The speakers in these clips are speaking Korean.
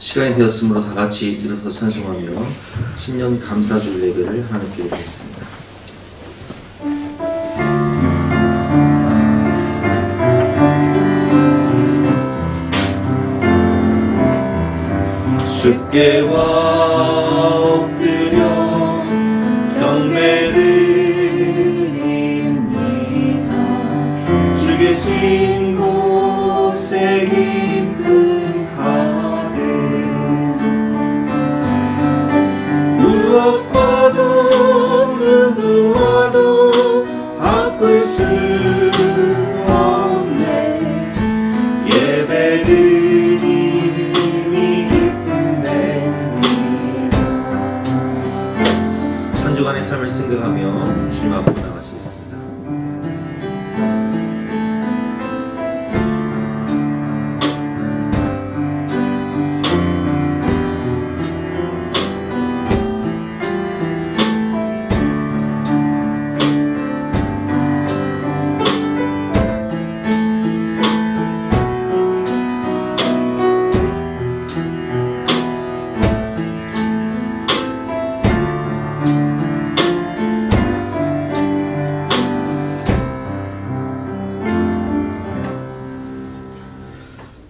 시간이 되었으므로 다 같이 일어서 찬송하며 신년 감사줄 예배를 하나님께 드리겠습니다. 주께 엎드려 경배드립니다. 주 계신 곳에 기쁨 가득 무엇과도 누구와도 바꿀 수 없네. 예배드림이 한 주간의 삶을 생각하며 주님 앞으로 나가시겠습니다.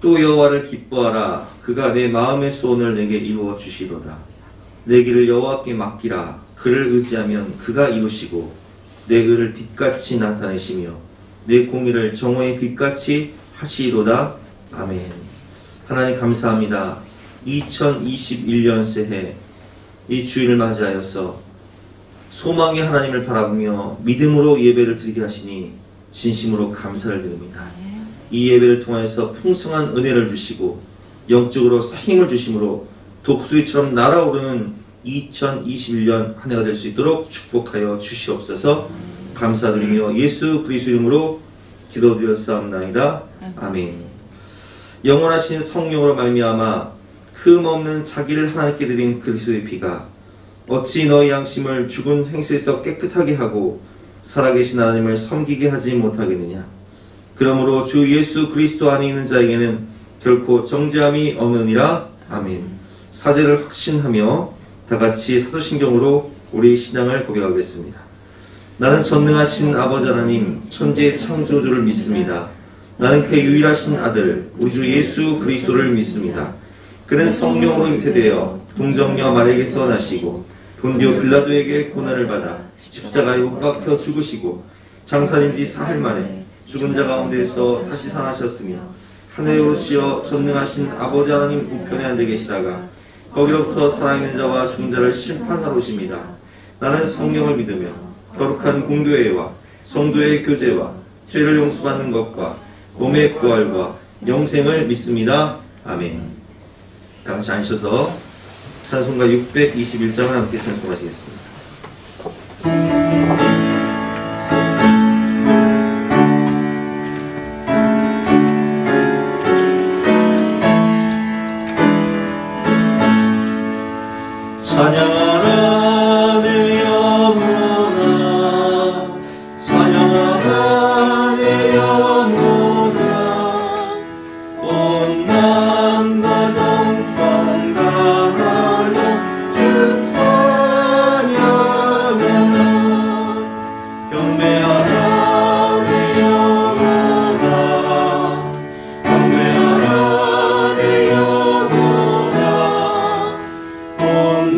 또 여호와를 기뻐하라. 그가 내 마음의 소원을 내게 이루어 주시로다. 내 길을 여호와께 맡기라. 그를 의지하면 그가 이루시고 내 의를 빛같이 나타내시며 내 공의를 정오의 빛같이 하시리로다. 아멘. 하나님 감사합니다. 2021년 새해 이 주일을 맞이하여서 소망의 하나님을 바라보며 믿음으로 예배를 드리게 하시니 진심으로 감사를 드립니다. 이 예배를 통해서 풍성한 은혜를 주시고 영적으로 힘을 주심으로 독수리처럼 날아오르는 2021년 한 해가 될 수 있도록 축복하여 주시옵소서. 감사드리며 예수 그리스도 이름으로 기도드렸사옵나이다. 아멘. 영원하신 성령으로 말미암아 흠없는 자기를 하나님께 드린 그리스도의 피가 어찌 너희 양심을 죽은 행실에서 깨끗하게 하고 살아계신 하나님을 섬기게 하지 못하겠느냐. 그러므로 주 예수 그리스도 안에 있는 자에게는 결코 정죄함이 없느니라. 아멘. 사죄를 확신하며 다같이 사도신경으로 우리 신앙을 고백하겠습니다. 나는 전능하신 아버지 하나님 천지의 창조주를 믿습니다. 나는 그의 유일하신 아들 우리 주 예수 그리스도를 믿습니다. 그는 성령으로 잉태되어 동정녀 마리아에게서 나시고 본디오 빌라도에게 고난을 받아 십자가에 못 박혀 죽으시고 장사된 지 사흘 만에 죽은 자 가운데에서 다시 살아나셨으며 하늘에 오르시어 전능하신 아버지 하나님 우편에 앉아 계시다가 거기로부터 살아있는 자와 죽은 자를 심판하러 오십니다. 나는 성령을 믿으며 거룩한 공교회와 성도의 교제와 죄를 용서받는 것과 몸의 부활과 영생을 믿습니다. 아멘. 다 같이 앉으셔서 찬송가 621장을 함께 찬송하시겠습니다. 찬양하라 내 영혼아 찬양하라 내 영혼아 온 마음과 정성 다하여 주 찬양하라 경배하라 내 영혼아 경배하라 내 영혼아 온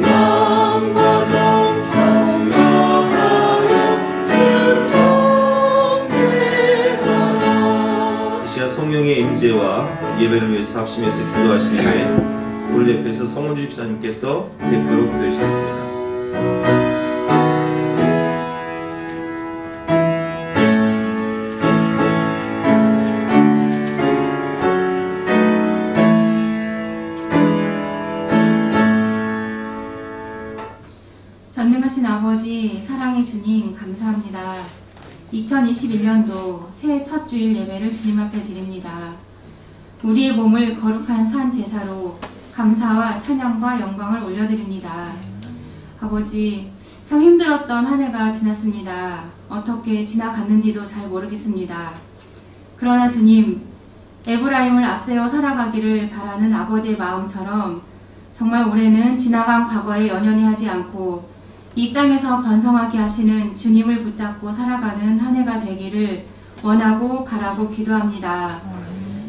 마음과 정성 다하여 주 경배하라. 이 시간 성령의 임재와 예배를 위해서 합심해서 기도하시기 위해 우리 옆에서 성원주 집사님께서 대표로 기도해 주셨습니다. 전능하신 아버지, 사랑의 주님, 감사합니다. 2021년도 새해 첫 주일 예배를 주님 앞에 드립니다. 우리의 몸을 거룩한 산 제사로 감사와 찬양과 영광을 올려드립니다. 아버지, 참 힘들었던 한 해가 지났습니다. 어떻게 지나갔는지도 잘 모르겠습니다. 그러나 주님, 에브라임을 앞세워 살아가기를 바라는 아버지의 마음처럼 정말 올해는 지나간 과거에 연연히 하지 않고 이 땅에서 번성하게 하시는 주님을 붙잡고 살아가는 한 해가 되기를 원하고 바라고 기도합니다.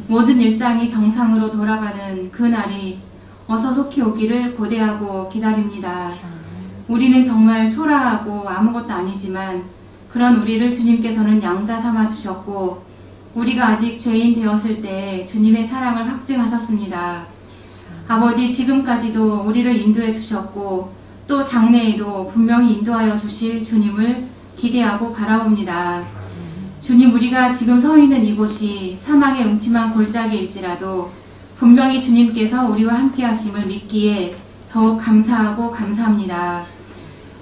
모든 일상이 정상으로 돌아가는 그 날이 어서 속히 오기를 고대하고 기다립니다. 우리는 정말 초라하고 아무것도 아니지만 그런 우리를 주님께서는 양자 삼아 주셨고 우리가 아직 죄인 되었을 때 주님의 사랑을 확증하셨습니다. 아버지, 지금까지도 우리를 인도해 주셨고 또 장래에도 분명히 인도하여 주실 주님을 기대하고 바라봅니다. 주님, 우리가 지금 서 있는 이곳이 사망의 음침한 골짜기일지라도 분명히 주님께서 우리와 함께 하심을 믿기에 더욱 감사하고 감사합니다.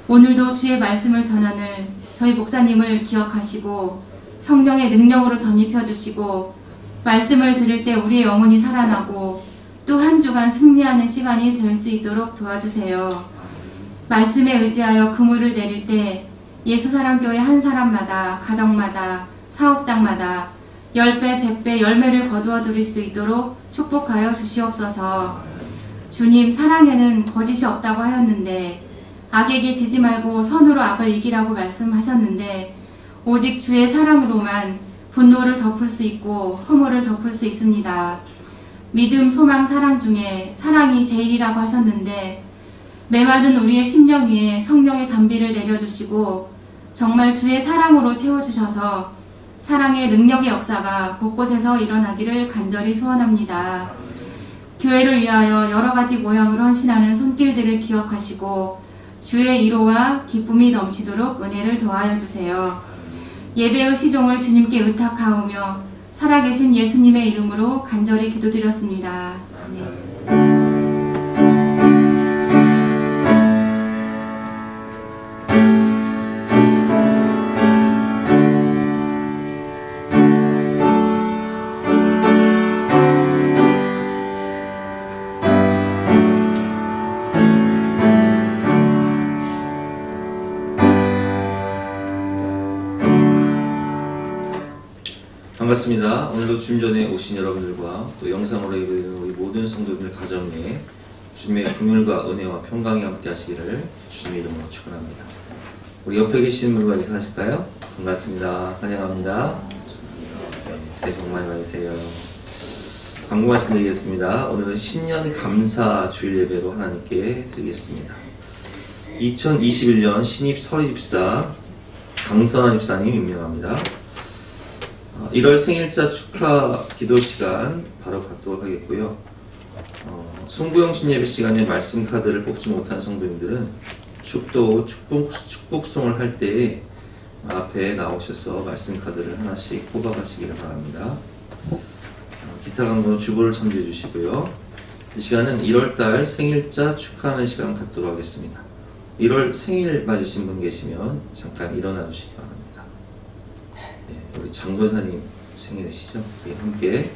오늘도 주의 말씀을 전하는 저희 목사님을 기억하시고 성령의 능력으로 덧입혀 주시고 말씀을 들을 때 우리의 영혼이 살아나고 또 한 주간 승리하는 시간이 될 수 있도록 도와주세요. 말씀에 의지하여 그물을 내릴 때 예수사랑교회 한 사람마다, 가정마다, 사업장마다 10배, 100배 열매를 거두어 드릴 수 있도록 축복하여 주시옵소서. 주님, 사랑에는 거짓이 없다고 하였는데 악에게 지지 말고 선으로 악을 이기라고 말씀하셨는데 오직 주의 사랑으로만 분노를 덮을 수 있고 허물을 덮을 수 있습니다. 믿음, 소망, 사랑 중에 사랑이 제일이라고 하셨는데 메마른 우리의 심령 위에 성령의 단비를 내려주시고 정말 주의 사랑으로 채워주셔서 사랑의 능력의 역사가 곳곳에서 일어나기를 간절히 소원합니다. 교회를 위하여 여러 가지 모양으로 헌신하는 손길들을 기억하시고 주의 위로와 기쁨이 넘치도록 은혜를 더하여 주세요. 예배의 시종을 주님께 의탁하오며 살아계신 예수님의 이름으로 간절히 기도드렸습니다. 아멘. 반갑습니다. 오늘도 주님 전에 오신 여러분들과 또 영상으로 예배드리는 우리 모든 성도들 가정에 주님의 긍휼과 은혜와 평강이 함께 하시기를 주님의 이름으로 축원합니다. 우리 옆에 계신 분과 인사하실까요? 반갑습니다. 환영합니다. 네, 새해 복 많이 받으세요. 광고 말씀드리겠습니다. 오늘은 신년 감사 주일 예배로 하나님께 드리겠습니다. 2021년 신입 서리집사 강선아 집사님 임명합니다. 1월 생일자 축하 기도 시간 바로 갖도록 하겠고요. 송구영신 예배 시간에 말씀 카드를 뽑지 못한 성도님들은 축복송을 할 때 앞에 나오셔서 말씀 카드를 하나씩 뽑아가시기를 바랍니다. 기타 강도는 주보를 첨부해 주시고요. 이 시간은 1월달 생일자 축하하는 시간 갖도록 하겠습니다. 1월 생일 맞으신 분 계시면 잠깐 일어나 주시기 바랍니다. 우리 장도사님 생일이시죠? 우리 함께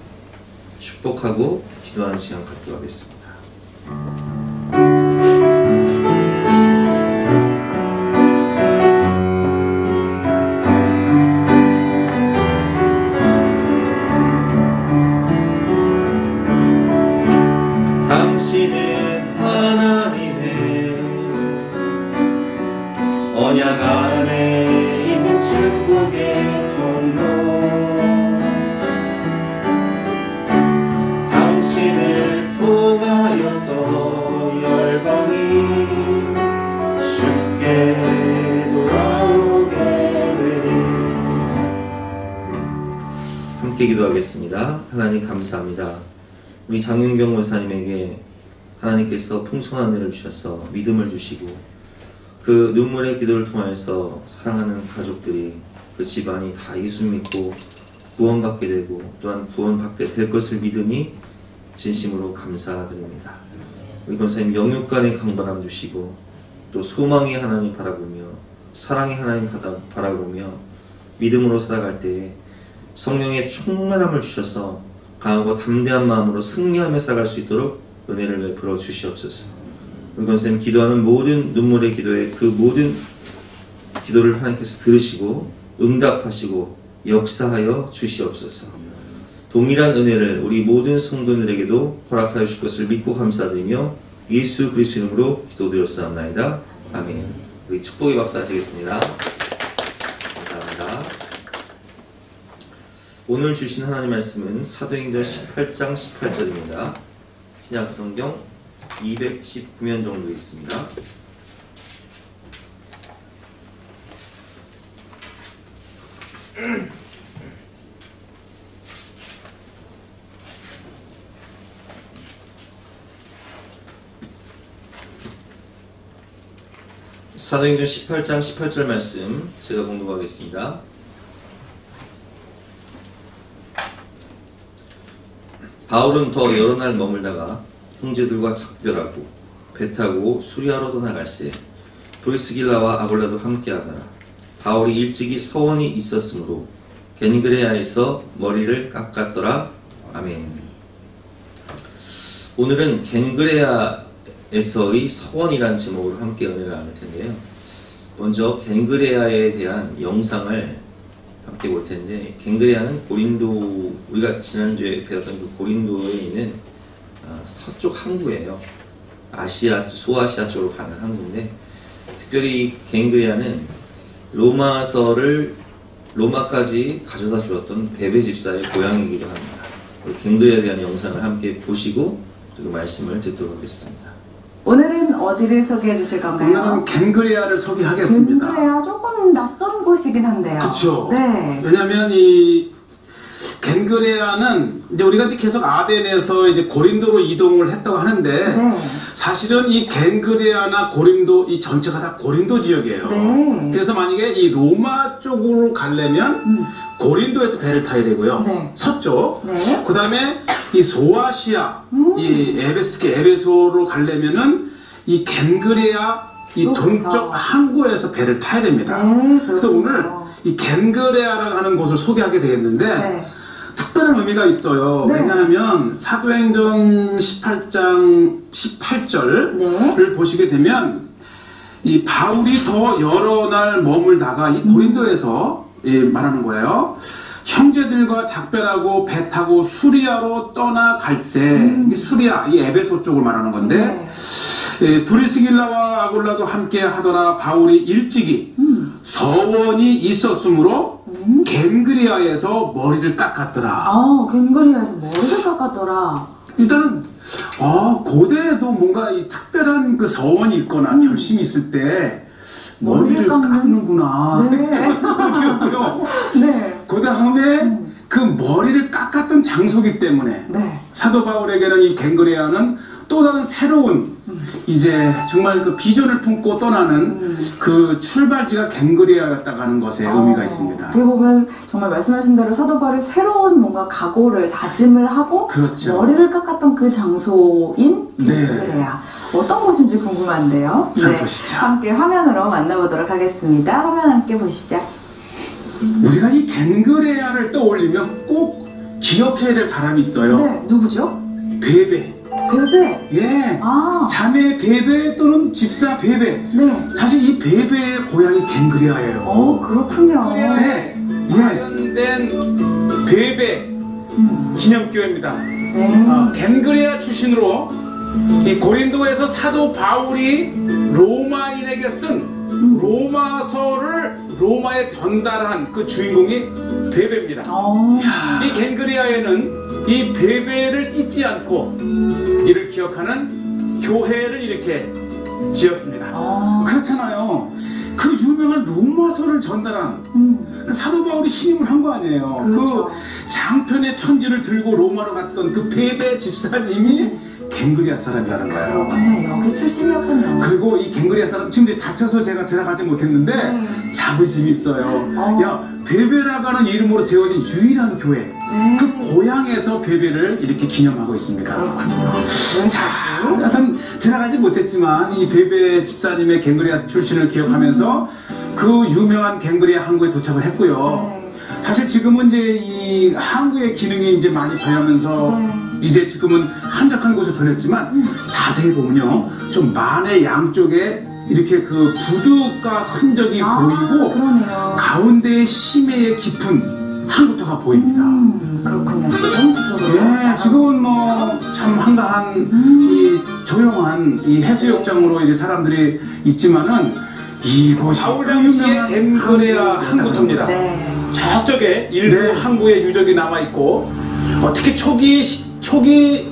축복하고 기도하는 시간 갖도록 하겠습니다. 당신은 하나님의 언약 안에 있는 축복의 당신을 통하여서 열방이 쉽게 돌아오게 되리. 함께 기도하겠습니다. 하나님 감사합니다. 우리 장윤경 목사님에게 하나님께서 풍성한 은혜를 주셔서 믿음을 주시고 그 눈물의 기도를 통해서 사랑하는 가족들이 그 집안이 다 예수 믿고 구원받게 되고 또한 구원받게 될 것을 믿으니 진심으로 감사드립니다. 우리 권사님 영육간의 강건함 주시고 또 소망의 하나님 바라보며 사랑의 하나님 바라보며 믿음으로 살아갈 때에 성령의 충만함을 주셔서 강하고 담대한 마음으로 승리하며 살아갈 수 있도록 은혜를 베풀어 주시옵소서. 우리 권사님 기도하는 모든 눈물의 기도에 그 모든 기도를 하나님께서 들으시고 응답하시고 역사하여 주시옵소서. 동일한 은혜를 우리 모든 성도들에게도 허락하여 주실 것을 믿고 감사드리며 예수 그리스도 이름으로 기도드렸사옵나이다. 아멘. 우리 축복의 박수 하시겠습니다. 감사합니다. 오늘 주신 하나님 말씀은 사도행전 18장 18절입니다. 신약성경 219면 정도 있습니다. 사도행전 18장 18절 말씀 제가 공독하겠습니다. 바울은 더 여러 날 머물다가 형제들과 작별하고 배 타고 수리아로 떠나갈새 브리스길라와 아굴라도 함께하더라. 바울이 일찍이 서원이 있었으므로 겐그레아에서 머리를 깎았더라. 아멘. 오늘은 겐그레아에서의 서원이란 제목으로 함께 은혜를 나눌 텐데요. 먼저 겐그레아에 대한 영상을 함께 볼 텐데, 겐그레아는 고린도, 우리가 지난주에 배웠던 그 고린도에 있는 서쪽 항구예요. 아시아, 소아시아 쪽으로 가는 항구인데, 특별히 겐그레아는 로마서를 로마까지 가져다 주었던 베베 집사의 고향이기도 합니다. 겐그레아에 대한 영상을 함께 보시고 그리고 말씀을 듣도록 하겠습니다. 오늘은 어디를 소개해 주실 건가요? 오늘은 겐그레아를 소개하겠습니다. 겐그레아 조금 낯선 곳이긴 한데요. 그렇죠. 네. 왜냐하면 이 겐그레아는 이제 우리가 계속 아덴에서 이제 고린도로 이동을 했다고 하는데 네. 사실은 이 겐그레아나 고린도 이 전체가 다 고린도 지역이에요. 네. 그래서 만약에 이 로마 쪽으로 가려면 고린도에서 배를 타야 되고요. 네. 서쪽. 네. 그 다음에 이 소아시아, 이 특히 에베소로 가려면은 이 겐그레아 이 그래서. 동쪽 항구에서 배를 타야 됩니다. 네, 그래서 그렇군요. 오늘 이 겐그레아라고 하는 곳을 소개하게 되겠는데 네. 특별한 의미가 있어요. 네. 왜냐하면 사도행전 18장 18절을 네. 보시게 되면 이 바울이 더 여러 날 머물다가 이 고린도에서 말하는 거예요. 형제들과 작별하고 배 타고 수리아로 떠나갈새. 이 수리아, 이 에베소 쪽을 말하는 건데 네. 브리스길라와 아굴라도 함께 하더라. 바울이 일찍이 서원이 있었으므로 겐그리아에서 머리를 깎았더라. 겐그레아에서 머리를 깎았더라. 일단은 고대에도 뭔가 이 특별한 그 서원이 있거나 결심이 있을 때 머리를 깎는구나. 네. 느꼈고요. 네. 그 다음에 그 머리를 깎았던 장소기 때문에 네. 사도 바울에게는 이 겐그레아는 또 다른 새로운 이제 정말 그 비전을 품고 떠나는 그 출발지가 겐그레아였다고 하는 것에 의미가 있습니다. 어떻게 보면 정말 말씀하신 대로 사도 바울이 새로운 뭔가 각오를 다짐을 하고 그렇죠. 머리를 깎았던 그 장소인 네. 겐그레아. 어떤 곳인지 궁금한데요. 잘 보시죠. 함께 화면으로 만나보도록 하겠습니다. 화면 함께 보시죠. 우리가 이 겐그레아를 떠올리면 꼭 기억해야 될 사람이 있어요. 네, 누구죠? 베베. 베베. 예. 자매 베베 또는 집사 베베. 네. 사실 이 베베의 고향이 겐그레아예요. 그렇군요. 네. 마련된 베베 기념교회입니다. 네. 겐그레아 출신으로 이 고린도에서 사도 바울이 로마인에게 쓴 로마서를 로마에 전달한 그 주인공이 베베입니다. 이 겐그레아에는 이 베베를 잊지 않고 이를 기억하는 교회를 이렇게 지었습니다. 그렇잖아요. 그 유명한 로마서를 전달한 그 사도 바울이 신임을 한 거 아니에요. 그렇죠. 그 장편의 편지를 들고 로마로 갔던 그 베베 집사님이 겐그레아 사람이라는 거예요. 그렇군요. 여기 출신이었군요. 그리고 이 겐그레아 사람 지금 다쳐서 제가 들어가지 못했는데 자부심이 있어요. 야, 베베라고 하는 이름으로 세워진 유일한 교회. 그 고향에서 베베를 이렇게 기념하고 있습니다. 그렇군요. 자, 전 들어가지 못했지만 이 베베 집사님의 겐그레아 출신을 기억하면서 그 유명한 겐그레아 항구에 도착을 했고요. 사실 지금은 이제 이 항구의 기능이 이제 많이 변하면서 이제 지금은 한적한 곳에 변했지만 자세히 보면요, 좀 만의 양쪽에 이렇게 그 부두가 흔적이 보이고 그러네요. 가운데에 심해의 깊은 항구터가 보입니다. 그렇군요. 지금 그쪽으로. 네, 지금은 뭐 참 한가한 이 조용한 이 해수욕장으로 이제 사람들이 있지만은 이곳이 바울장시의 겐그레아 항구터입니다. 네. 저쪽에 일부 네. 항구의 유적이 남아 있고, 특히 초기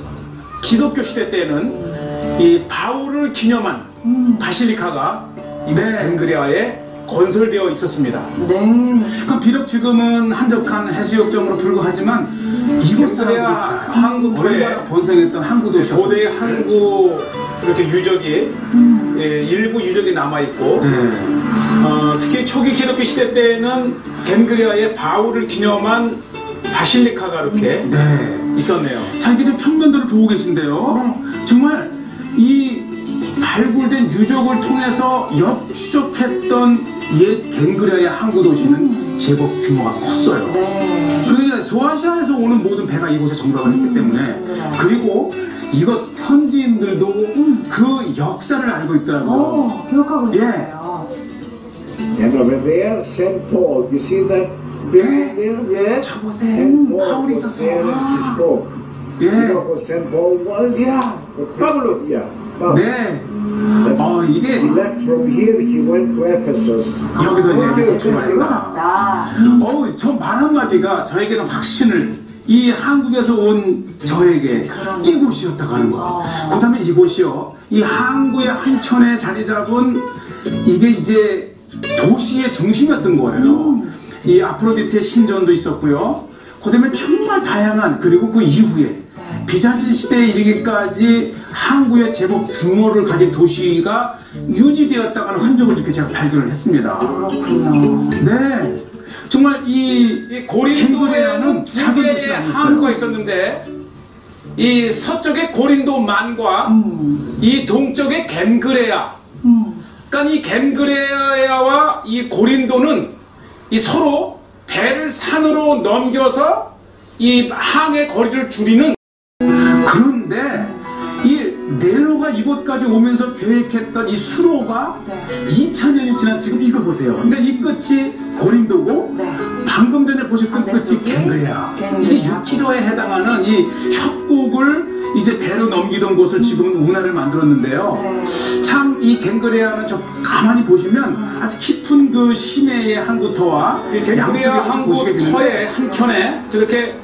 기독교 시대 때는 이 바울을 기념한 바실리카가 이 겐그레아에 건설되어 있었습니다. 네. 그럼 비록 지금은 한적한 해수욕장으로 불과하지만 겐그레아 항구터에 번성했던 항구도시였습니다. 고대 항구 이렇게 유적이 일부 유적이 남아 있고, 네. 특히 초기 기독교 시대 때는 겐그레아에 바울을 기념한 바실리카가 이렇게 네. 있었네요. 자, 이게 지금 평면도를 보고 계신데요. 네. 정말 이 발굴된 유적을 통해서 역추적했던 옛 겐그레아의 항구 도시는 제법 규모가 컸어요. 네. 그러니까 소아시아에서 오는 모든 배가 이곳에 정박을 했기 때문에, 겐그레아. 그리고 이것 현지인들도 그 역사를 알고 있더라고요. 기억하고 예. 있어요. And over there, St. Paul. You see that building there? Yes. 저곳에 St. Paul 바울이 was 있었어. there and he spoke. You 예. know who St. Paul was? Yeah. Pablos. Yeah. Pablos. 네. That's- 이게 He left from here. He went to Ephesus. 여기서 이제 그래서 여기서 들고 출발했다. 갔다. 저 말 한마디가 저에게는 확신을, 이 한국에서 온 저에게 이곳이었다고 하는 거. 그 다음에 이곳이요, 이 항구의 한켠에 자리 잡은 이게 이제 도시의 중심이었던 거예요. 이 아프로디테의 신전도 있었고요. 그 다음에 정말 다양한, 그리고 그 이후에 비잔틴 시대에 이르기까지 항구의 제법 규모를 가진 도시가 유지되었다는 흔적을 이렇게 제가 발견을 했습니다. 그렇군요. 네, 정말 이 이 고린도에는 겐그레아는 두 작은 개의 도시가 항구가 아니었어요. 있었는데, 이 서쪽의 고린도만과 이 동쪽의 겐그레아, 그러니까 이 겐그레아와 이 고린도는 이 서로 배를 산으로 넘겨서 이 항의 거리를 줄이는. 그런데 이 네로가 이곳까지 오면서 계획했던 이 수로가 네. 2000년이 지난 지금 이거 보세요. 그러니까 이 끝이 고린도고, 네. 방금 전에 보셨던 끝이 반대쪽이 겐그레아. 겐그레아. 이게 6km에 해당하는 이 협곡을 이제 배로 넘기던 곳을 지금은 운하를 만들었는데요. 네. 참 이 겐그레아는 저 가만히 보시면 아주 깊은 그 시내의 항구터와 이 겐그레아 양쪽에 보시게 되는데, 항구터의 한켠에 저렇게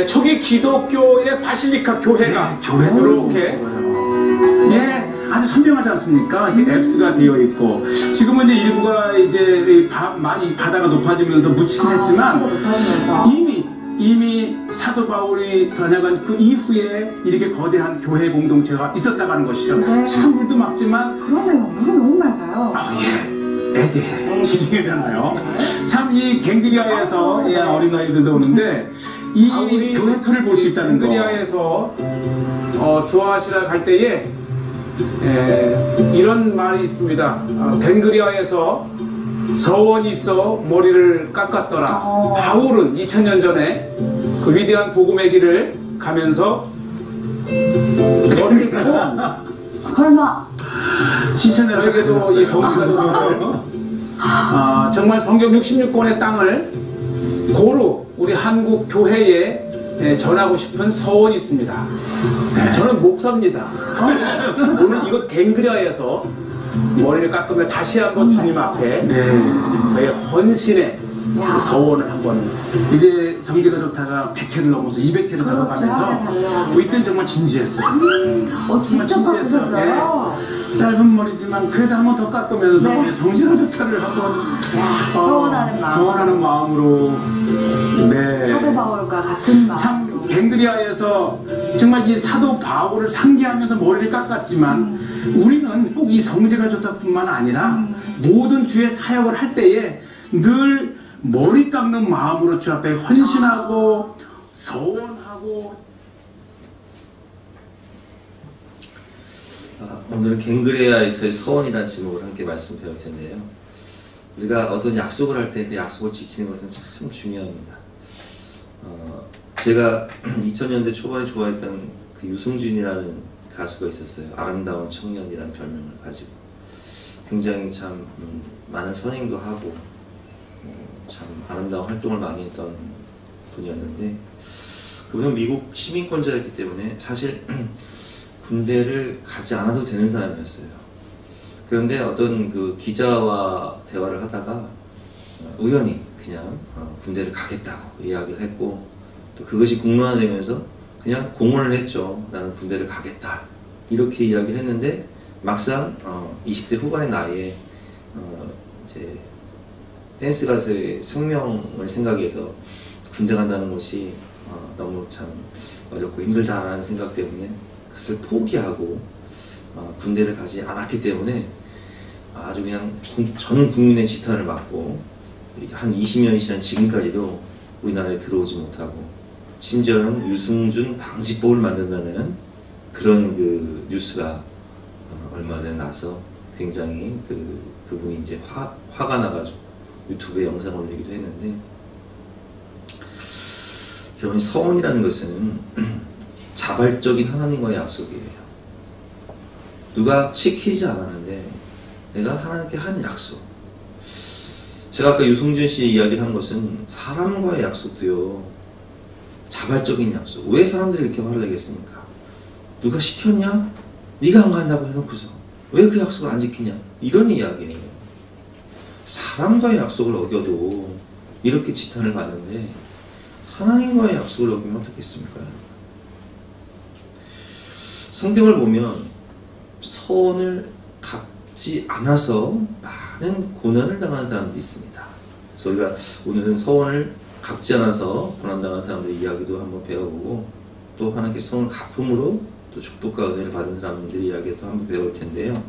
초기 기독교의 바실리카 교회가 네, 교회도 이렇게 예, 아주 선명하지 않습니까? 이게 앱스가 되어 있고, 지금은 이제 일부가 이제 많이 바다가 높아지면서 묻히긴 했지만, 높아지면서. 이미 사도 바울이 다녀간 그 이후에 이렇게 거대한 교회 공동체가 있었다고 하는 것이죠. 네. 참 물도 맑지만, 그러네요. 물은 너무 맑아요. 에게 지중해잖아요. 지중해. 참 이 겐그리아에서 네. 어린아이들도 오는데 이 바울이 교회터를 볼 수 있다는 거. 겐그리아에서 스와시라 갈 때에 이런 말이 있습니다. 겐그리아에서 서원이 있어 머리를 깎았더라. 바울은 2000년 전에 그 위대한 복음의 길을 가면서 머리를 깎고 설마. 시천에서 저에게도 이 성경을 정말 성경 66권의 땅을 고루 우리 한국 교회에 전하고 싶은 서원이 있습니다. 저는 목사입니다. 오늘 이곳 갱그리아에서 머리를 깎으며 다시 한번 주님 앞에 네. 저의 헌신의 야. 그 서원을 한번. 이제 성지가 좋다가 100회를 넘어서 200회를 그렇죠. 넘어가면서 달려가면서. 이때는 정말 진지했어요. 직접 정말 바꾸셨어요? 네. 짧은 머리지만 그래도 한 번 더 깎으면서 네. 성지가 좋다를 한번 서원하는 마음. 서원하는 마음으로. 네. 사도 바울과 같은 마음. 참 갱그리아에서 정말 이 사도 바울을 상기하면서 머리를 깎았지만 우리는 꼭 이 성제가 좋다뿐만 아니라 모든 주의 사역을 할 때에 늘 머리 깎는 마음으로 주 앞에 헌신하고 서원하고. 오늘은 갱그레아에서의 서원이라는 제목으로 함께 말씀 배울 텐데요. 우리가 어떤 약속을 할 때 그 약속을 지키는 것은 참 중요합니다. 제가 2000년대 초반에 좋아했던 그 유승준이라는 가수가 있었어요. 아름다운 청년이라는 별명을 가지고 굉장히 참 많은 선행도 하고 참 아름다운 활동을 많이 했던 분이었는데 그분은 미국 시민권자였기 때문에 사실 군대를 가지 않아도 되는 사람이었어요. 그런데 어떤 그 기자와 대화를 하다가 우연히 그냥 군대를 가겠다고 이야기를 했고 또 그것이 공론화되면서 그냥 공언을 했죠. 나는 군대를 가겠다. 이렇게 이야기를 했는데 막상 20대 후반의 나이에 이제 댄스 가수의 생명을 생각해서 군대 간다는 것이 너무 참 어렵고 힘들다라는 생각 때문에 그것을 포기하고 군대를 가지 않았기 때문에 아주 그냥 전 국민의 지탄을 받고 한 20년이 지난 지금까지도 우리나라에 들어오지 못하고 심지어는 유승준 방지법을 만든다는 그런 그 뉴스가 얼마 전에 나서 굉장히 그분이 이제 화가 나가지고 유튜브에 영상을 올리기도 했는데 여러분 서원이라는 것은 자발적인 하나님과의 약속이에요. 누가 시키지 않았는데 내가 하나님께 한 약속. 제가 아까 유승준 씨 이야기를 한 것은 사람과의 약속도요. 자발적인 약속. 왜 사람들이 이렇게 화를 내겠습니까? 누가 시켰냐? 네가 안 간다고 해놓고서 왜 그 약속을 안 지키냐? 이런 이야기예요. 사람과의 약속을 어겨도 이렇게 지탄을 받는데 하나님과의 약속을 어기면 어떻겠습니까? 성경을 보면 서원을 갚지 않아서 많은 고난을 당하는 사람도 있습니다. 그래서 우리가 오늘은 서원을 갚지 않아서 고난당한 사람들의 이야기도 한번 배워보고 또 하나님께 서원을 갚음으로 또 축복과 은혜를 받은 사람들의 이야기도 한번 배울 텐데요.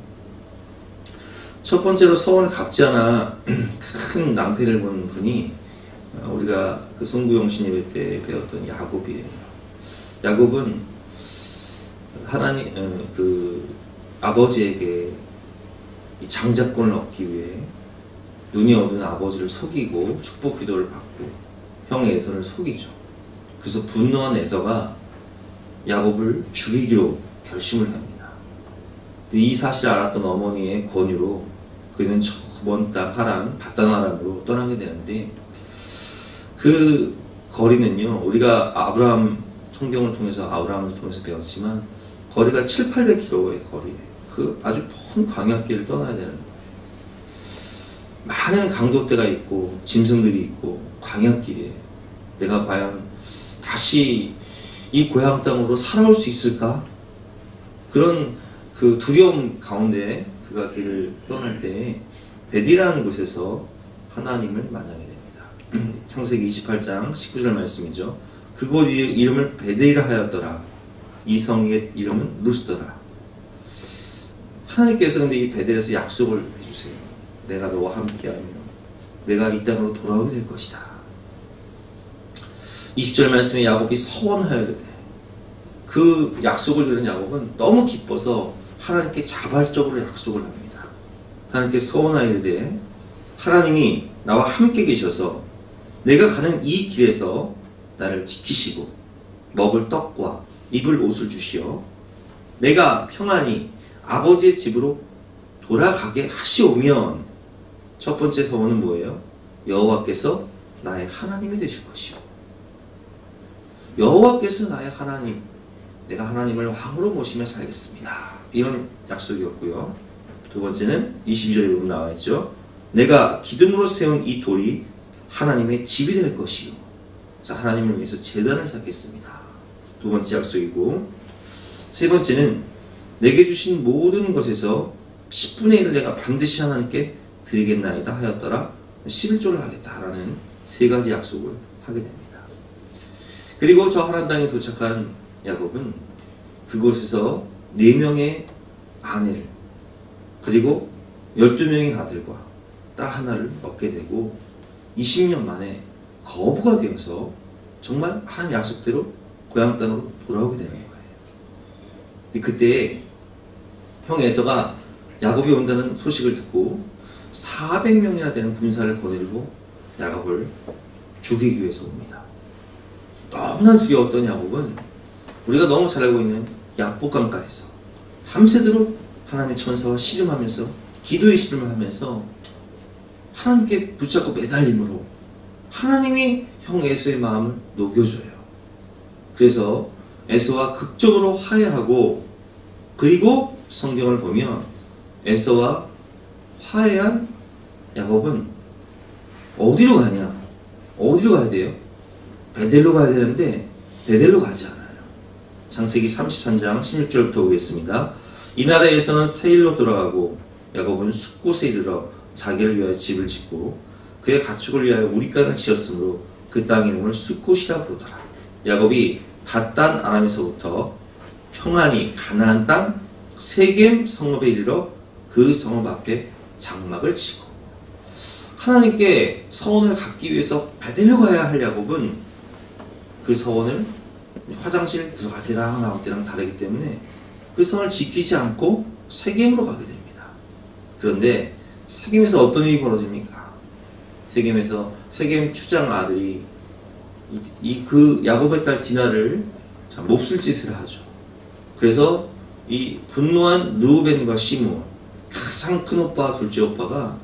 첫 번째로 서원을 갚지 않아 큰 낭패를 본 분이 우리가 그 송구영신 예배 때 배웠던 야곱이에요. 야곱은 하나님 그 아버지에게 이 장자권을 얻기 위해 눈이 어두운 아버지를 속이고 축복 기도를 받고 형 에서를 속이죠. 그래서 분노한 에서가 야곱을 죽이기로 결심을 합니다. 이 사실을 알았던 어머니의 권유로 그는 저 먼 땅 하란 바단 아람으로 떠나게 되는데 그 거리는요 우리가 아브라함 성경을 통해서 아브라함을 통해서 배웠지만 거리가 700~800km의 거리예요. 그 아주 먼 광야길을 떠나야 되는 거예요. 많은 강도대가 있고 짐승들이 있고 광야길이에요. 내가 과연 다시 이 고향 땅으로 살아올 수 있을까? 그런 그 두려움 가운데 그가 길을 떠날 때 베디라는 곳에서 하나님을 만나게 됩니다. 창세기 28장 19절 말씀이죠. 그곳 이름을 베데이라 하였더라. 이 성의 이름은 루스더라. 하나님께서 근데 이 베델에서 약속을 해주세요. 내가 너와 함께하며 내가 이 땅으로 돌아오게 될 것이다. 20절 말씀에 야곱이 서원하여야 돼. 그 약속을 들은 야곱은 너무 기뻐서 하나님께 자발적으로 약속을 합니다. 하나님께 서원하여야 하나님이 나와 함께 계셔서 내가 가는 이 길에서 나를 지키시고 먹을 떡과 입을 옷을 주시어 내가 평안히 아버지의 집으로 돌아가게 하시오면 첫 번째 서원은 뭐예요? 여호와께서 나의 하나님이 되실 것이요. 여호와께서 나의 하나님, 내가 하나님을 왕으로 모시며 살겠습니다. 이런 약속이었고요. 두 번째는 22절에 보면 나와 있죠. 내가 기둥으로 세운 이 돌이 하나님의 집이 될 것이요. 자, 하나님을 위해서 제단을 쌓겠습니다. 두 번째 약속이고, 세 번째는 내게 주신 모든 것에서 10분의 1을 내가 반드시 하나님께 드리겠나이다 하였더라. 11조를 하겠다라는 세 가지 약속을 하게 됩니다. 그리고 저 하란 땅에 도착한 야곱은 그곳에서 4명의 아내를 그리고 12명의 아들과 딸 하나를 얻게 되고 20년 만에 거부가 되어서 정말 하나님 약속대로 고향 땅으로 돌아오게 되는 거예요. 그때 형 에서가 야곱이 온다는 소식을 듣고 400명이나 되는 군사를 거느리고 야곱을 죽이기 위해서 옵니다. 너무나 두려웠던 야곱은 우리가 너무 잘 알고 있는 약복강가에서 밤새도록 하나님의 천사와 씨름하면서 기도의 씨름을 하면서 하나님께 붙잡고 매달림으로 하나님이 형 에서의 마음을 녹여줘요. 그래서 에서와 극적으로 화해하고, 그리고 성경을 보면 에서와 화해한 야곱은 어디로 가냐? 어디로 가야 돼요? 베델로 가야 되는데 베델로 가지 않아요. 창세기 33장 16절부터 보겠습니다. 이 나라에서는 세일로 돌아가고 야곱은 숫곳에 이르러 자기를 위하여 집을 짓고 그의 가축을 위하여 우리간을 지었으므로 그 땅 이름을 숫곳이라 부르더라. 야곱이 밧단 아람에서부터 평안히 가나안 땅 세겜 성읍에 이르러 그 성읍 앞에 장막을 치고, 하나님께 서원을 갖기 위해서 베델로 가야 할 야곱은 그 서원을 화장실 들어갈 때랑 나올 때랑 다르기 때문에 그 성을 지키지 않고 세겜으로 가게 됩니다. 그런데 세겜에서 어떤 일이 벌어집니까? 세겜에서 세겜 추장 아들이 그 야곱의 딸 디나를 몹쓸 짓을 하죠. 그래서 이 분노한 르우벤과 시므온, 가장 큰 오빠, 둘째 오빠가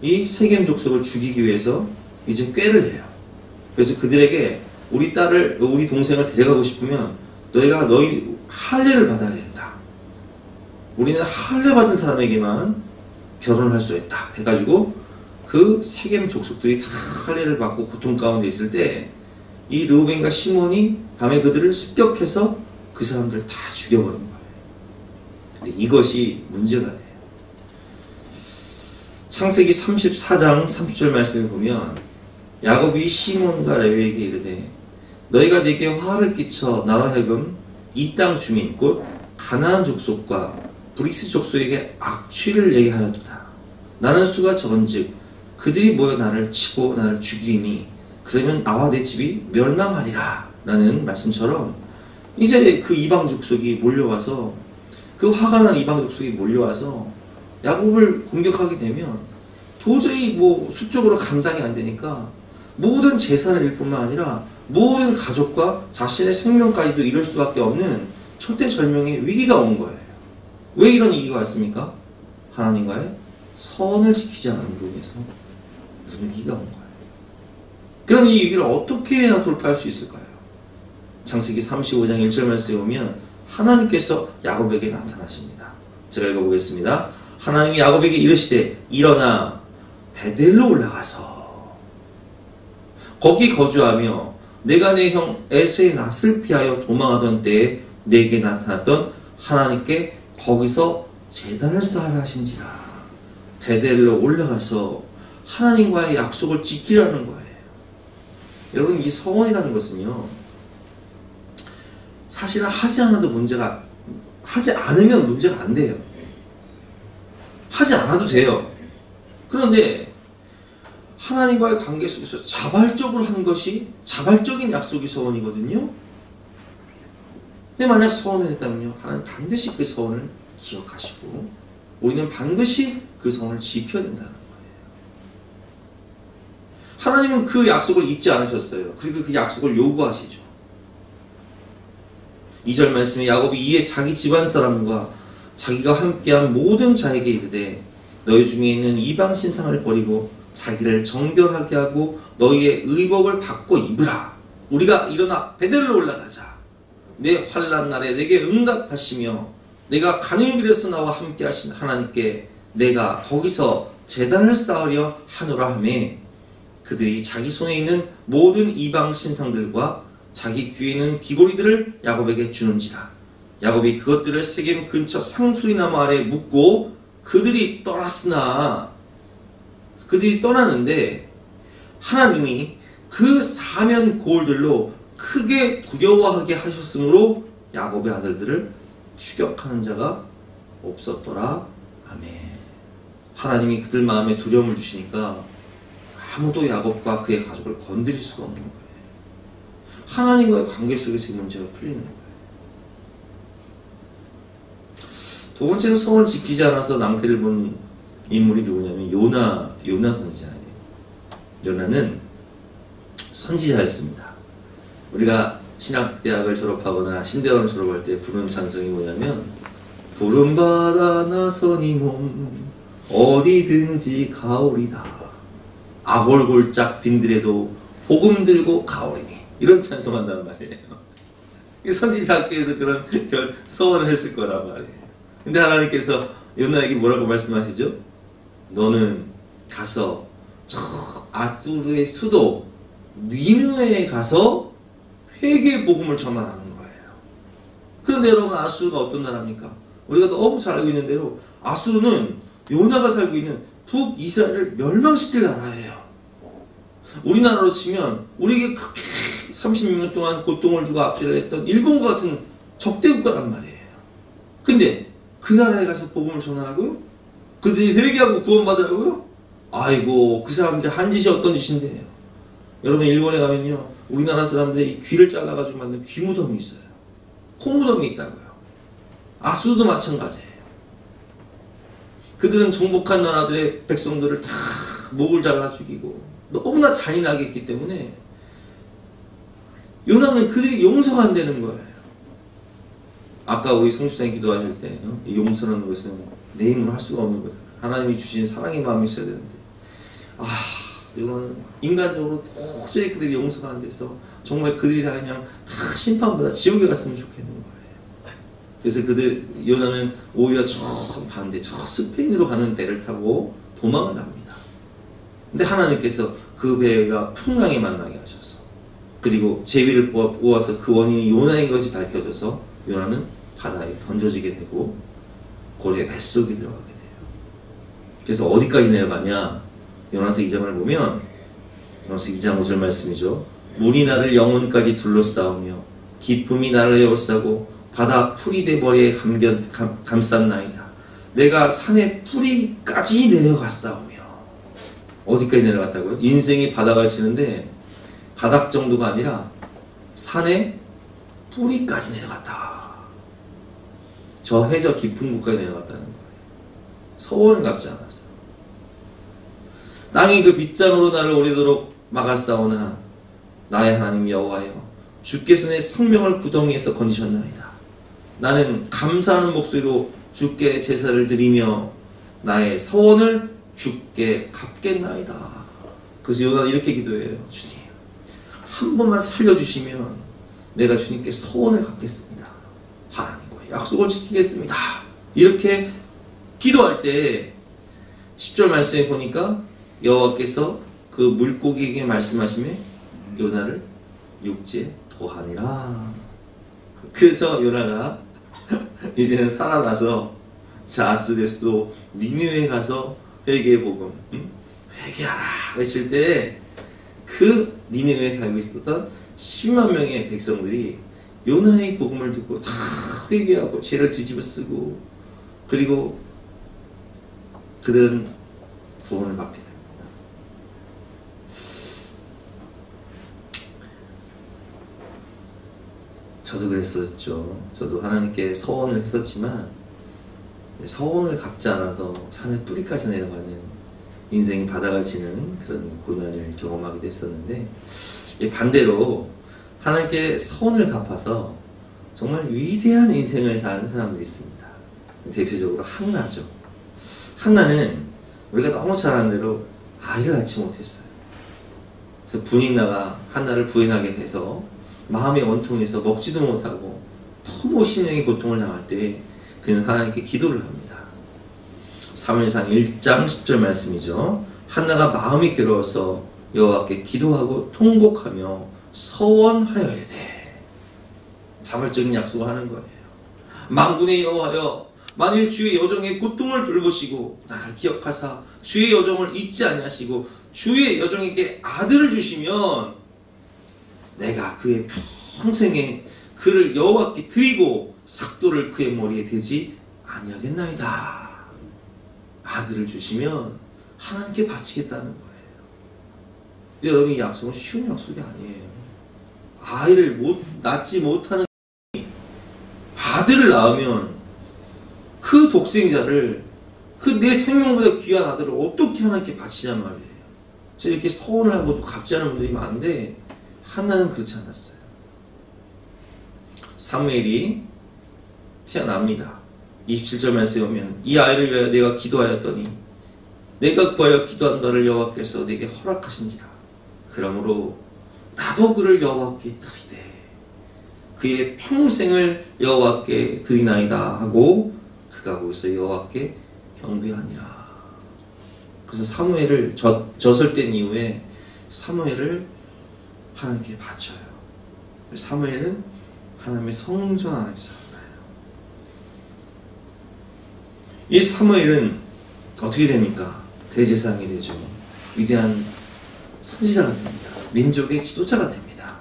이 세겜 족속을 죽이기 위해서 이제 꾀를 해요. 그래서 그들에게 우리 딸을, 우리 동생을 데려가고 싶으면 너희가 너희 할례를 받아야 된다. 우리는 할례 받은 사람에게만 결혼할 수 있다. 해가지고 그 세겜 족속들이 다 할례를 받고 고통 가운데 있을 때 이 르우벤과 시몬이 밤에 그들을 습격해서 그 사람들을 다 죽여버린 거예요. 근데 이것이 문제가 돼요. 창세기 34장 30절 말씀을 보면 야곱이 시몬과 레위에게 이르되 너희가 내게 화를 끼쳐 나로 하여금 이 땅 주민 곧 가나안 족속과 브릭스 족속에게 악취를 내게 하였도다. 나는 수가 적은즉 그들이 모여 나를 치고 나를 죽이니 그러면 나와 내 집이 멸망하리라 라는 말씀처럼 이제 그 이방 족속이 몰려와서, 그 화가 난 이방 족속이 몰려와서 야곱을 공격하게 되면 도저히 수적으로 감당이 안 되니까 모든 재산을 잃을 뿐만 아니라 모든 가족과 자신의 생명까지도 잃을 수밖에 없는 절대절명의 위기가 온 거예요. 왜 이런 위기가 왔습니까? 하나님과의 선을 지키지 않은 것으로 인해서 무슨 위기가 온 거예요. 그럼 이 위기를 어떻게 해야 돌파할 수 있을까요? 창세기 35장 1절 말씀에 보면 하나님께서 야곱에게 나타나십니다. 제가 읽어보겠습니다. 하나님이 야곱에게 이르시되 일어나 베델로 올라가서 거기 거주하며 내가 내 형 에서의 낯을 피하여 도망하던 때에 내게 나타났던 하나님께 거기서 제단을 쌓으라 하신지라. 베델로 올라가서 하나님과의 약속을 지키라는 거예요. 여러분, 이 서원이라는 것은요, 사실은 하지 않아도 문제가, 하지 않으면 문제가 안 돼요. 하지 않아도 돼요. 그런데 하나님과의 관계 속에서 자발적으로 하는 것이 자발적인 약속이 서원이거든요. 근데 만약 서원을 했다면요, 하나님 반드시 그 서원을 기억하시고 우리는 반드시 그 서원을 지켜야 된다는 거예요. 하나님은 그 약속을 잊지 않으셨어요. 그리고 그 약속을 요구하시죠. 2절 말씀에 야곱이 이에 자기 집안 사람과 자기가 함께한 모든 자에게 이르되 너희 중에 있는 이방 신상을 버리고 자기를 정결하게 하고 너희의 의복을 바꿔 입으라. 우리가 일어나 베델로 올라가자. 내 환난 날에 내게 응답하시며 내가 가는 길에서 나와 함께 하신 하나님께 내가 거기서 제단을 쌓으려 하노라 하매 그들이 자기 손에 있는 모든 이방 신상들과 자기 귀에 있는 귀고리들을 야곱에게 주는지라. 야곱이 그것들을 세겜 근처 상수리나무 아래 묻고 그들이 떠나는데 하나님이 그 사면 고울들로 크게 두려워하게 하셨으므로 야곱의 아들들을 추격하는 자가 없었더라. 아멘. 하나님이 그들 마음에 두려움을 주시니까 아무도 야곱과 그의 가족을 건드릴 수가 없는 거예요. 하나님과의 관계 속에서 이 문제가 풀리는 거예요. 두 번째는 서원을 지키지 않아서 낭패를 본 인물이 누구냐면 요나 선지자예요. 요나는 선지자였습니다. 우리가 신학대학을 졸업하거나 신대원을 졸업할 때 부르는 찬송이 뭐냐면 푸른바다 나서니 몸 어디든지 가오리다. 아골골짝 빈들에도 복음 들고 가오리니 이런 찬송한단 말이에요. 선지자께서 그런 서원을 했을 거란 말이에요. 근데 하나님께서 요나에게 뭐라고 말씀하시죠? 너는 가서 저 아수르의 수도 니느웨에 가서 회개의 복음을 전하라는 거예요. 그런데 여러분, 아수르가 어떤 나라입니까? 우리가 너무 잘 알고 있는 대로 아수르는 요나가 살고 있는 북이스라엘을 멸망시킬 나라예요. 우리나라로 치면 우리에게 그렇게 36년 동안 고통을 주고 압제를 했던 일본과 같은 적대 국가란 말이에요. 근데 그 나라에 가서 복음을 전하라고요? 그들이 회개하고 구원받으라고요? 아이고, 그 사람들 한 짓이 어떤 짓인데요. 여러분, 일본에 가면요, 우리나라 사람들이 귀를 잘라가지고 만든 귀무덤이 있어요. 콩무덤이 있다고요. 아수르도 마찬가지예요. 그들은 정복한 나라들의 백성들을 다 목을 잘라 죽이고 너무나 잔인하게 했기 때문에 요나는 그들이 용서가 안 되는 거예요. 아까 우리 성주사님 기도하실 때 용서라는 것은 내 힘으로 할 수가 없는 거잖아요. 하나님이 주신 사랑의 마음이 있어야 되는데 이거는 인간적으로 도저히 그들이 용서가 안 돼서 정말 그들이 다 그냥 다 심판받아 지옥에 갔으면 좋겠는 거예요. 그래서 요나는 오히려 저 반대, 저 스페인으로 가는 배를 타고 도망을 납니다. 근데 하나님께서 그 배가 풍랑에 만나게 하셔서, 그리고 제비를 뽑아서 그 원인이 요나인 것이 밝혀져서 요나는 바다에 던져지게 되고 고래의 뱃속에 들어가게 돼요. 그래서 어디까지 내려가냐? 요나서 2장을 보면 요나서 2장 5절 말씀이죠. 물이 나를 영혼까지 둘러싸우며 기품이 나를 에워싸고 바다 풀이대 머리에 감쌌나이다. 내가 산의 뿌리까지 내려갔사오며. 어디까지 내려갔다고요? 인생이 바닥을 치는데 바닥 정도가 아니라 산의 뿌리까지 내려갔다. 저 해저 깊은 곳까지 내려갔다는 거예요. 서원을 갚지 않았어요. 땅이 그 빗장으로 나를 오래도록 막았사오나 나의 하나님 여호와여, 주께서 내 생명을 구덩이에서 건지셨나이다. 나는 감사하는 목소리로 주께 제사를 드리며 나의 서원을 주께 갚겠나이다. 그래서 요나는 이렇게 기도해요. 주님, 한 번만 살려주시면 내가 주님께 서원을 갚겠습니다. 하나님과의 약속을 지키겠습니다. 이렇게 기도할 때 10절 말씀에 보니까 여호와께서 그 물고기에게 말씀하시며 요나를 육지에 도하니라. 그래서 요나가 이제는 살아나서 아수르의 수도 니느웨에 가서 회개의 복음, 회개하라 외칠 때 그 니느웨에 살고 있었던 10만 명의 백성들이 요나의 복음을 듣고 다 회개하고 죄를 뒤집어 쓰고, 그리고 그들은 구원을 받게 됩니다. 저도 그랬었죠. 저도 하나님께 서원을 했었지만 서원을 갚지 않아서 산의 뿌리까지 내려가는 인생이 바닥을 치는 그런 고난을 경험하기도 했었는데, 반대로 하나님께 서원을 갚아서 정말 위대한 인생을 사는 사람들이 있습니다. 대표적으로 한나죠. 한나는 우리가 너무 잘 아는 대로 아이를 낳지 못했어요. 그래서 분인나가 한나를 부인하게 해서 마음의 원통에서 먹지도 못하고 너무 심령의 고통을 당할 때 그는 하나님께 기도를 합니다. 사무엘상 1장 10절 말씀이죠. 한나가 마음이 괴로워서 여호와께 기도하고 통곡하며 서원하여이르되, 자발적인 약속을 하는 거예요. 만군의 여호와여, 만일 주의 여종의 고통을 돌보시고 나를 기억하사 주의 여종을 잊지 아니하시고 주의 여종에게 아들을 주시면 내가 그의 평생에 그를 여호와께 드리고 삭도를 그의 머리에 대지 아니하겠나이다. 아들을 주시면 하나님께 바치겠다는 거예요. 여러분, 이 약속은 쉬운 약속이 아니에요. 아이를 낳지 못하는 아들을 낳으면 그 독생자를, 그 내 생명보다 귀한 아들을 어떻게 하나님께 바치냔 말이에요. 그래서 이렇게 서원을 하고도 갚지 않은 분들이 많은데 한나는 그렇지 않았어요. 사무엘이 태어납니다. 27절 말씀에 보면 이 아이를 위하여 내가 기도하였더니 내가 구하여 기도한 바를 여호와께서 내게 허락하신지라. 그러므로 나도 그를 여호와께 드리되 그의 평생을 여호와께 드리나이다 하고 그가 거기서 여호와께 경배하니라. 그래서 사무엘을 젖을 뗀 이후에 사무엘을 하나님께 바쳐요. 사무엘은 하나님의 성전 안에서 살아요. 이 사무엘은 어떻게 됩니까? 대제사장이 되죠. 위대한 선지자가 됩니다. 민족의 지도자가 됩니다.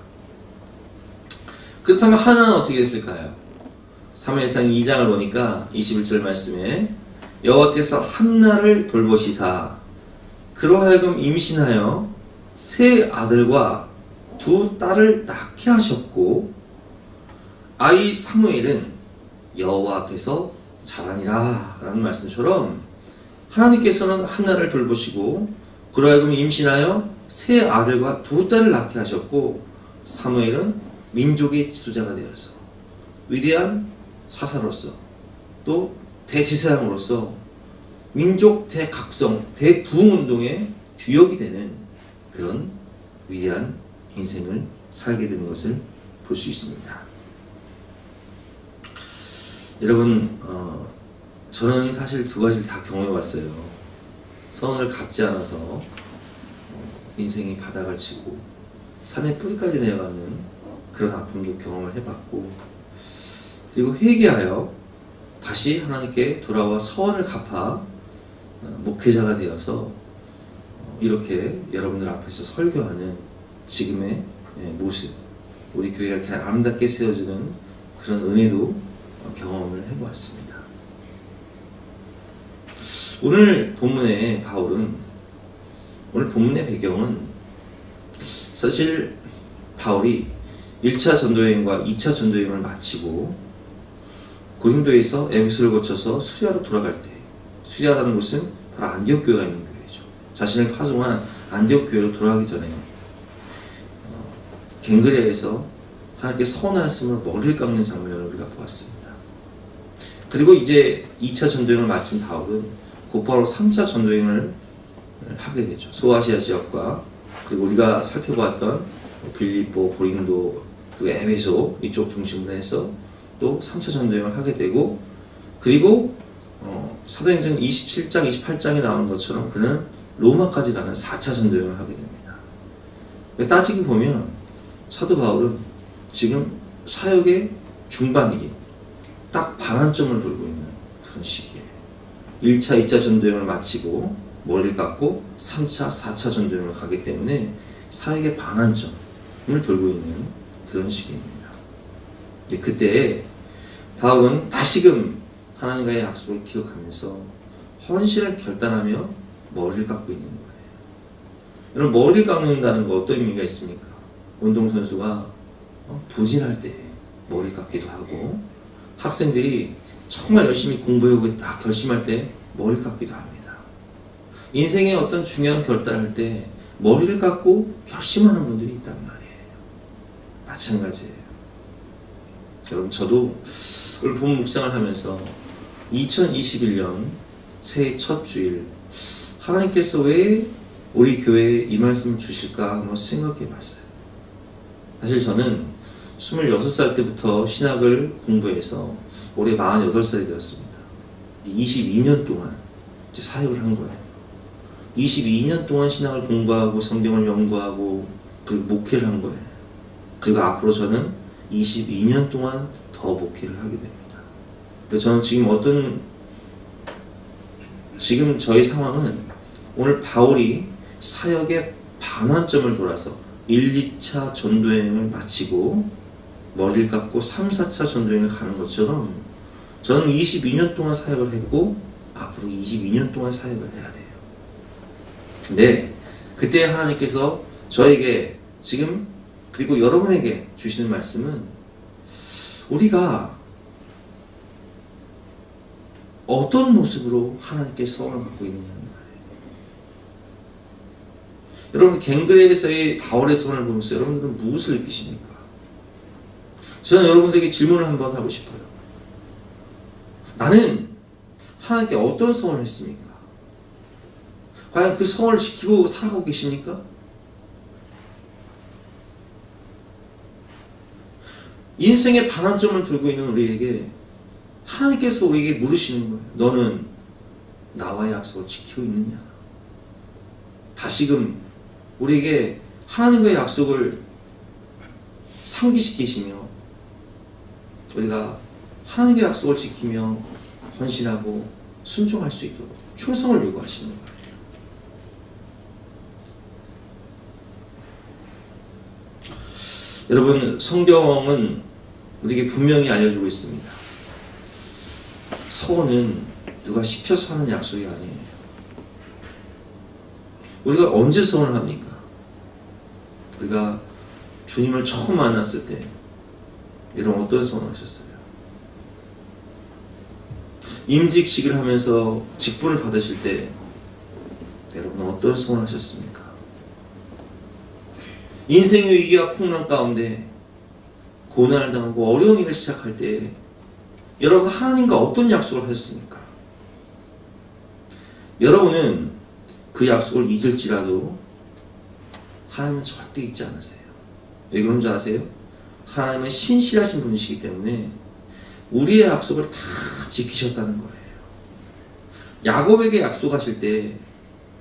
그렇다면 하나는 어떻게 했을까요? 사무엘상 2장을 보니까 21절 말씀에 여호와께서 한나를 돌보시사 그로 하여금 임신하여 세 아들과 두 딸을 낳게 하셨고 아이 사무엘은 여호와 앞에서 자라니라 라는 말씀처럼 하나님께서는 한나를 돌보시고 그로 하여금 임신하여 세 아들과 두 딸을 낳게 하셨고 사무엘은 민족의 지도자가 되어서 위대한 사사로서 또 대제사장으로서 민족 대각성 대부흥운동의 주역이 되는 그런 위대한 인생을 살게 되는 것을 볼 수 있습니다. 여러분 저는 사실 두 가지를 다 경험해 봤어요. 선을 갚지 않아서 인생이 바닥을 치고 산의 뿌리까지 내려가는 그런 아픔도 경험을 해봤고 그리고 회개하여 다시 하나님께 돌아와 서원을 갚아 목회자가 되어서 이렇게 여러분들 앞에서 설교하는 지금의 모습 우리 교회가 이렇게 아름답게 세워지는 그런 은혜도 경험을 해보았습니다. 오늘 본문의 바울은 오늘 본문의 배경은 사실 바울이 1차 전도여행과 2차 전도여행을 마치고 고린도에서 에베소를 거쳐서 수리아로 돌아갈 때 수리아라는 곳은 바로 안디옥 교회가 있는 교회죠. 자신을 파송한 안디옥 교회로 돌아가기 전에 갱그레아에서 하나님께 서운하였으므로 머리를 깎는 장면을 우리가 보았습니다. 그리고 이제 2차 전도여행을 마친 바울은 곧바로 3차 전도여행을 하게 되죠. 소아시아 지역과 그리고 우리가 살펴보았던 빌립보, 고린도, 그리고 에베소 이쪽 중심으로 해서 또 3차 전도여행을 하게 되고 그리고 사도행전 27장, 28장에 나오는 것처럼 그는 로마까지 가는 4차 전도여행을 하게 됩니다. 따지고 보면 사도 바울은 지금 사역의 중반이기 딱 반환점을 돌고 있는 그런 시기예요. 1차, 2차 전도여행을 마치고 머리를 깎고 3차, 4차 전도여행을 가기 때문에 사역의 반환점을 돌고 있는 그런 시기입니다. 그때 바울은 다시금 하나님과의 약속을 기억하면서 헌신을 결단하며 머리를 깎고 있는 거예요. 여러분 머리를 깎는다는 거 어떤 의미가 있습니까? 운동선수가 부진할 때 머리를 깎기도 하고 학생들이 정말 열심히 공부하고 딱 결심할 때 머리를 깎기도 합니다. 인생의 어떤 중요한 결단을 할 때 머리를 깎고 결심하는 분들이 있단 말이에요. 마찬가지예요. 여러분 저도 오늘 본 묵상을 하면서 2021년 새해 첫 주일 하나님께서 왜 우리 교회에 이 말씀을 주실까 한번 생각해 봤어요. 사실 저는 26살 때부터 신학을 공부해서 올해 48살이 되었습니다. 22년 동안 이제 사역을 한 거예요. 22년 동안 신학을 공부하고 성경을 연구하고 그리고 목회를 한 거예요. 그리고 앞으로 저는 22년 동안 더 목회를 하게 됩니다. 그래서 저는 지금 저희 상황은 오늘 바울이 사역의 반환점을 돌아서 1, 2차 전도여행을 마치고 머리를 깎고 3, 4차 전도여행을 가는 것처럼 저는 22년 동안 사역을 했고 앞으로 22년 동안 사역을 해야 돼요. 근데 그때 하나님께서 저에게 지금 그리고 여러분에게 주시는 말씀은 우리가 어떤 모습으로 하나님께 소원을 갖고 있느냐는 거예요. 여러분 갱그레에서의 바울의 소원을 보면서 여러분들은 무엇을 느끼십니까? 저는 여러분들에게 질문을 한번 하고 싶어요. 나는 하나님께 어떤 소원을 했습니까? 과연 그 소원을 지키고 살아가고 계십니까? 인생의 반환점을 들고 있는 우리에게 하나님께서 우리에게 물으시는 거예요. 너는 나와의 약속을 지키고 있느냐? 다시금 우리에게 하나님과의 약속을 상기시키시며 우리가 하나님의 약속을 지키며 헌신하고 순종할 수 있도록 충성을 요구하시는 거예요. 여러분, 성경은 우리에게 분명히 알려주고 있습니다. 서원은 누가 시켜서 하는 약속이 아니에요. 우리가 언제 서원을 합니까? 우리가 주님을 처음 만났을 때 여러분 어떤 서원을 하셨어요? 임직식을 하면서 직분을 받으실 때 여러분 어떤 서원을 하셨습니까? 인생의 위기와 풍랑 가운데 고난을 당하고 어려운 일을 시작할 때 여러분 하나님과 어떤 약속을 하셨습니까? 여러분은 그 약속을 잊을지라도 하나님은 절대 잊지 않으세요. 왜 그런 줄 아세요? 하나님은 신실하신 분이시기 때문에 우리의 약속을 다 지키셨다는 거예요. 야곱에게 약속하실 때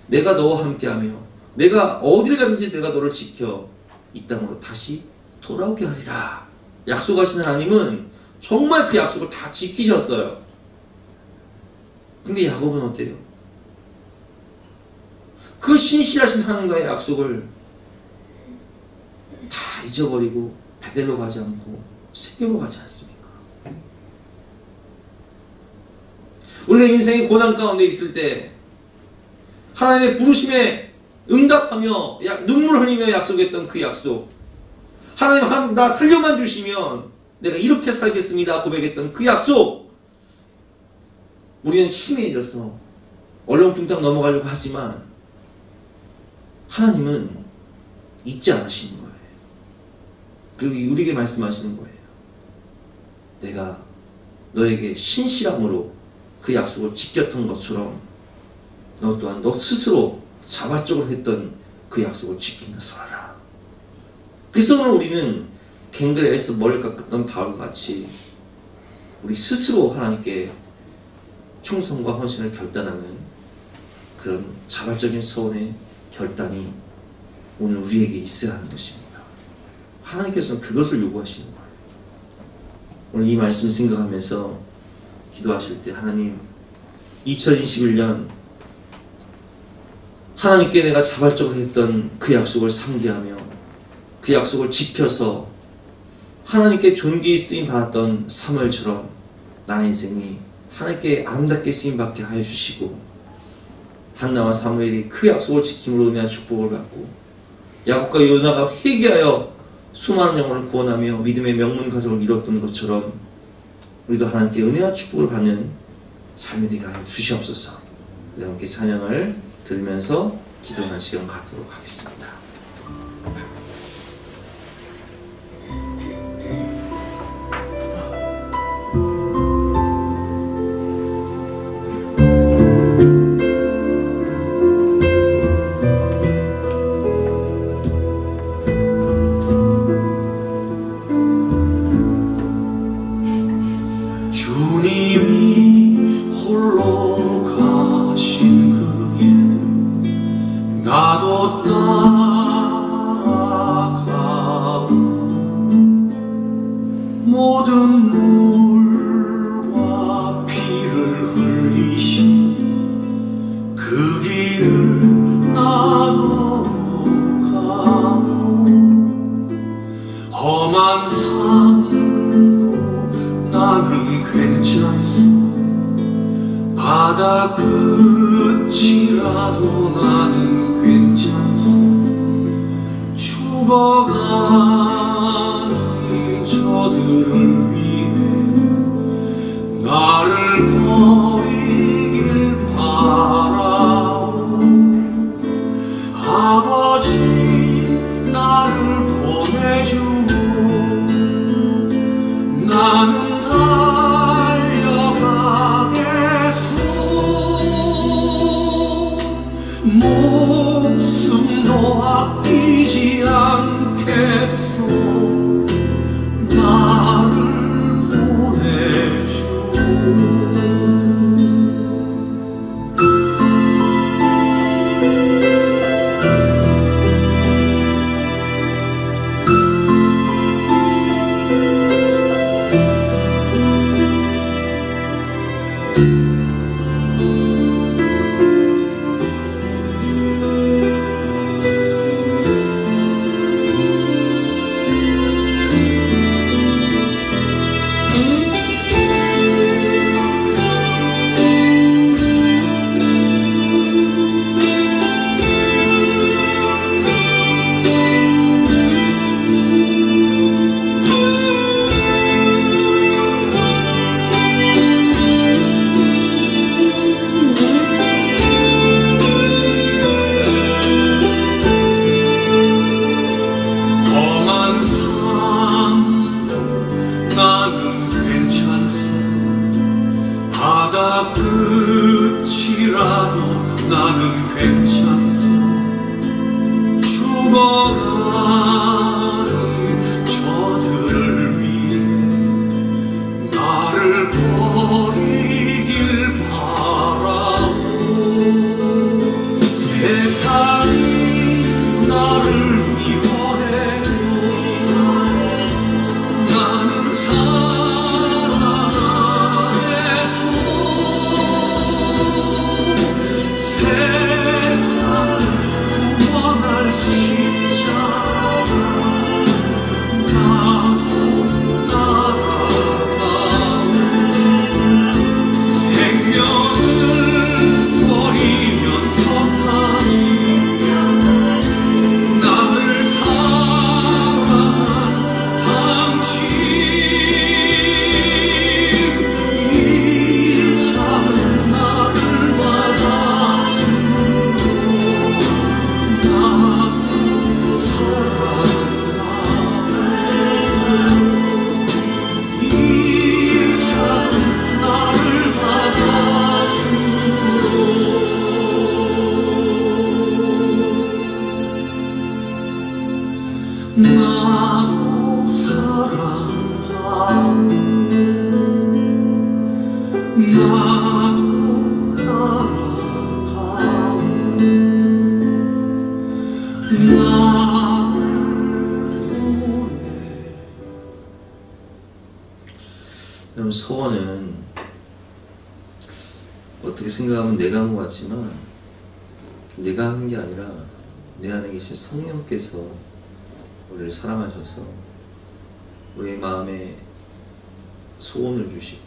내가 너와 함께하며 내가 어디를 가든지 내가 너를 지켜 이 땅으로 다시 돌아오게 하리라 약속하신 하나님은 정말 그 약속을 다 지키셨어요. 근데 야곱은 어때요? 그 신실하신 하나님과의 약속을 다 잊어버리고 베델로 가지 않고 세겜으로 가지 않습니까? 우리가 인생의 고난 가운데 있을 때 하나님의 부르심에 응답하며 눈물 흘리며 약속했던 그 약속, 하나님 나 살려만 주시면 내가 이렇게 살겠습니다 고백했던 그 약속, 우리는 힘에 잃어서 얼렁뚱땅 넘어가려고 하지만 하나님은 잊지 않으시는 거예요. 그리고 우리에게 말씀하시는 거예요. 내가 너에게 신실함으로 그 약속을 지켰던 것처럼 너 또한 너 스스로 자발적으로 했던 그 약속을 지키며 살아라. 그래서 오늘 우리는 갱그레에서 머리를 깎았던 바울과 같이 우리 스스로 하나님께 충성과 헌신을 결단하는 그런 자발적인 서원의 결단이 오늘 우리에게 있어야 하는 것입니다. 하나님께서는 그것을 요구하시는 거예요. 오늘 이 말씀 생각하면서 기도하실 때 하나님 2021년 하나님께 내가 자발적으로 했던 그 약속을 상기하며 그 약속을 지켜서 하나님께 존귀히 쓰임받았던 사무엘처럼 나의 인생이 하나님께 아름답게 쓰임받게 하여 주시고 한나와 사무엘이 그 약속을 지킴으로 은혜와 축복을 받고 야곱과 요나가 회개하여 수많은 영혼을 구원하며 믿음의 명문 가족을 이뤘던 것처럼 우리도 하나님께 은혜와 축복을 받는 삶이 되게 하여 주시옵소서. 우리 함께 찬양을 들으면서 기도하는 시간 갖도록 하겠습니다. 주님이 홀로 가신 그 길 나도 따라가오. 모든 물과 피를 흘리신 그 길을 나도 가오. 험한 산도 나는 괜찮소. 바다 끝이라도 나는 괜찮소. 죽어가는 저들을 위해 나를 버리길 바라오. 아버지 나를 보내주오. 나는 목숨도 아끼지 않겠소. 나도 사랑하고 나도 따라가고 나를 보내. 여러분, 소원은 어떻게 생각하면 내가 한 것 같지만 내가 한 게 아니라 내 안에 계신 성령께서 우리를 사랑하셔서 우리의 마음에 소원을 주시고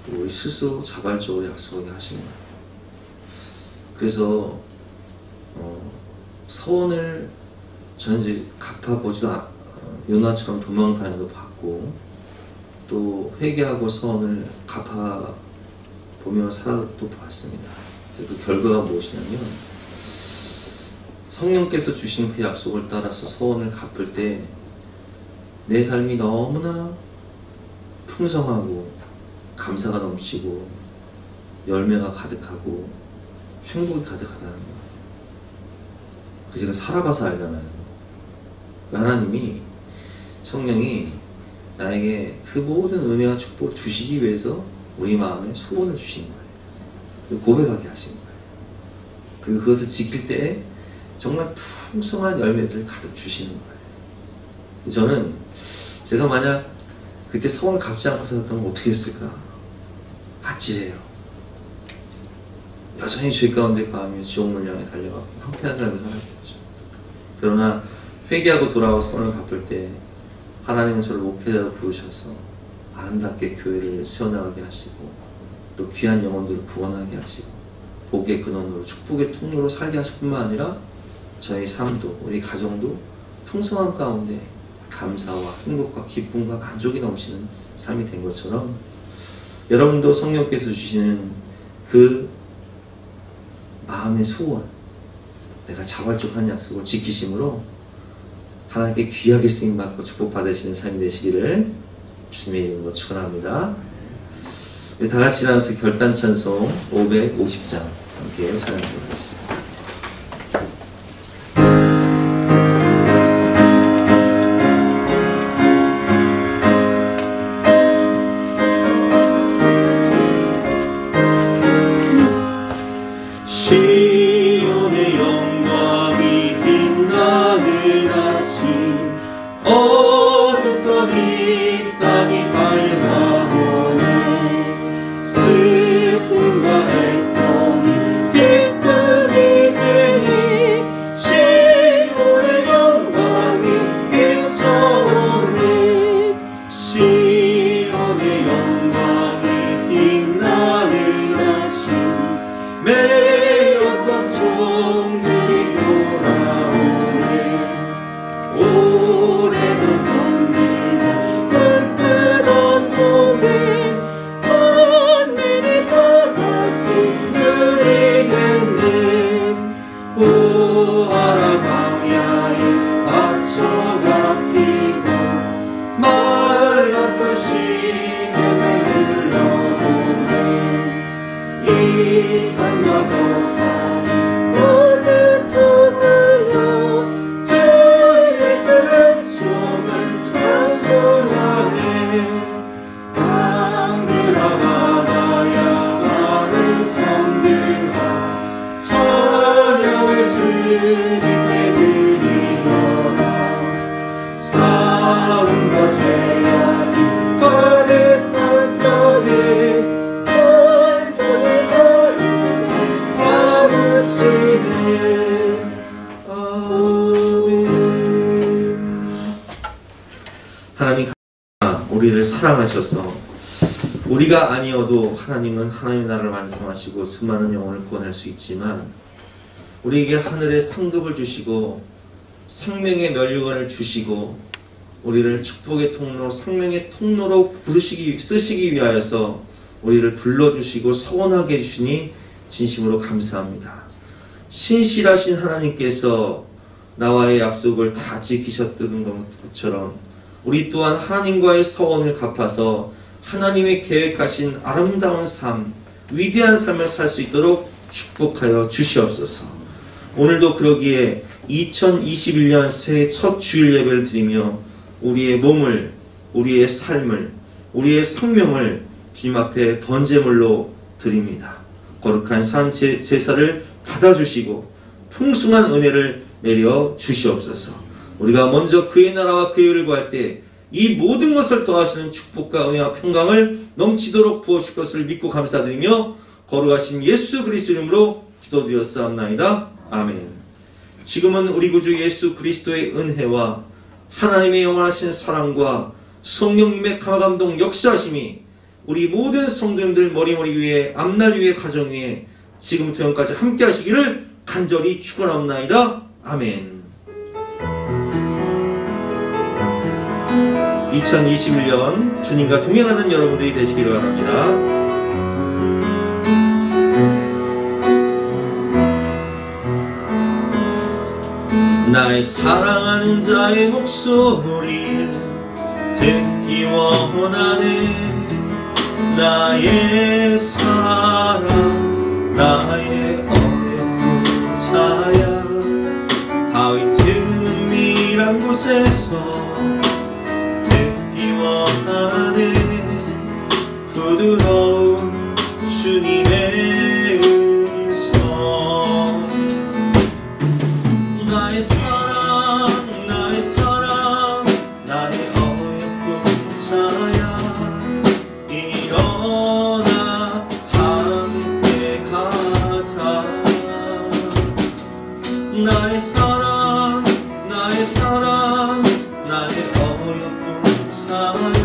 또 우리 스스로 자발적으로 약속하게 하신 거예요. 그래서 소원을 저는 이제 갚아보지도 요나처럼 도망다니도 봤고 또 회개하고 소원을 갚아보며 살아도 봤습니다. 그 결과가 무엇이냐면 성령께서 주신 그 약속을 따라서 소원을 갚을 때 내 삶이 너무나 풍성하고 감사가 넘치고 열매가 가득하고 행복이 가득하다는 거예요. 그 제가 살아봐서 알잖아요. 하나님이 성령이 나에게 그 모든 은혜와 축복을 주시기 위해서 우리 마음에 소원을 주신 거예요. 고백하게 하신 거예요. 그리고 그것을 지킬 때 정말 풍성한 열매들을 가득 주시는 거예요. 저는 제가 만약 그때 소원을 갚지 않고 살았다면 어떻게 했을까? 아찔해요. 여전히 죄 가운데 가하며 지옥문 향해 달려가고 황폐한 삶을 살았겠죠. 그러나 회개하고 돌아와 소원을 갚을 때 하나님은 저를 목회자로 부르셔서 아름답게 교회를 세워나가게 하시고 또 귀한 영혼들을 구원하게 하시고 복의 근원으로 축복의 통로로 살게 하실 뿐만 아니라 저희 삶도 우리 가정도 풍성한 가운데 감사와 행복과 기쁨과 만족이 넘치는 삶이 된 것처럼 여러분도 성령께서 주시는 그 마음의 소원, 내가 자발적으로 한 약속을 지키심으로 하나님께 귀하게 쓰임받고 축복받으시는 삶이 되시기를 주님의 이름으로 축원합니다. 다 같이 일어나서 결단 찬송 550장 함께 찬양하도록 하겠습니다. 시온의 영광이 빛나는 아침 어둡던 이 땅이 밝아오네. 사랑하셔서 우리가 아니어도 하나님은 하나님의 나라를 완성하시고 수많은 영혼을 구원할 수 있지만 우리에게 하늘의 상급을 주시고 생명의 면류관을 주시고 우리를 축복의 통로, 생명의 통로로 쓰시기 위하여서 우리를 불러주시고 서원하게 해주시니 진심으로 감사합니다. 신실하신 하나님께서 나와의 약속을 다 지키셨던 것처럼 우리 또한 하나님과의 서원을 갚아서 하나님의 계획하신 아름다운 삶, 위대한 삶을 살 수 있도록 축복하여 주시옵소서. 오늘도 그러기에 2021년 새해 첫 주일 예배를 드리며 우리의 몸을, 우리의 삶을, 우리의 생명을 주님 앞에 번제물로 드립니다. 거룩한 산 제사를 받아주시고 풍성한 은혜를 내려 주시옵소서. 우리가 먼저 그의 나라와 그의 의를 구할 때 이 모든 것을 더하시는 축복과 은혜와 평강을 넘치도록 부어주실 것을 믿고 감사드리며 거룩하신 예수 그리스도 이름으로 기도드렸사옵나이다. 아멘. 지금은 우리 구주 예수 그리스도의 은혜와 하나님의 영원하신 사랑과 성령님의 감동 역사하심이 우리 모든 성도님들 머리 위에, 앞날 위에, 가정 위에 지금부터 영까지 함께 하시기를 간절히 축원하옵나이다. 아멘. 2021년 주님과 동행하는 여러분들이 되시기를 바랍니다. 나의 사랑하는 자의 목소리를 듣기 원하네. 나의 사랑, 나의 어려운 자야. 바위 틈은 미란 곳에서 원하네. 부드러운 주님의 음성. 나의 사랑, 나의 사랑, 나의 어여쁜 자야. 일어나 함께 가자. 나의 사랑, 나의 사랑, 나의 어여쁜 자야.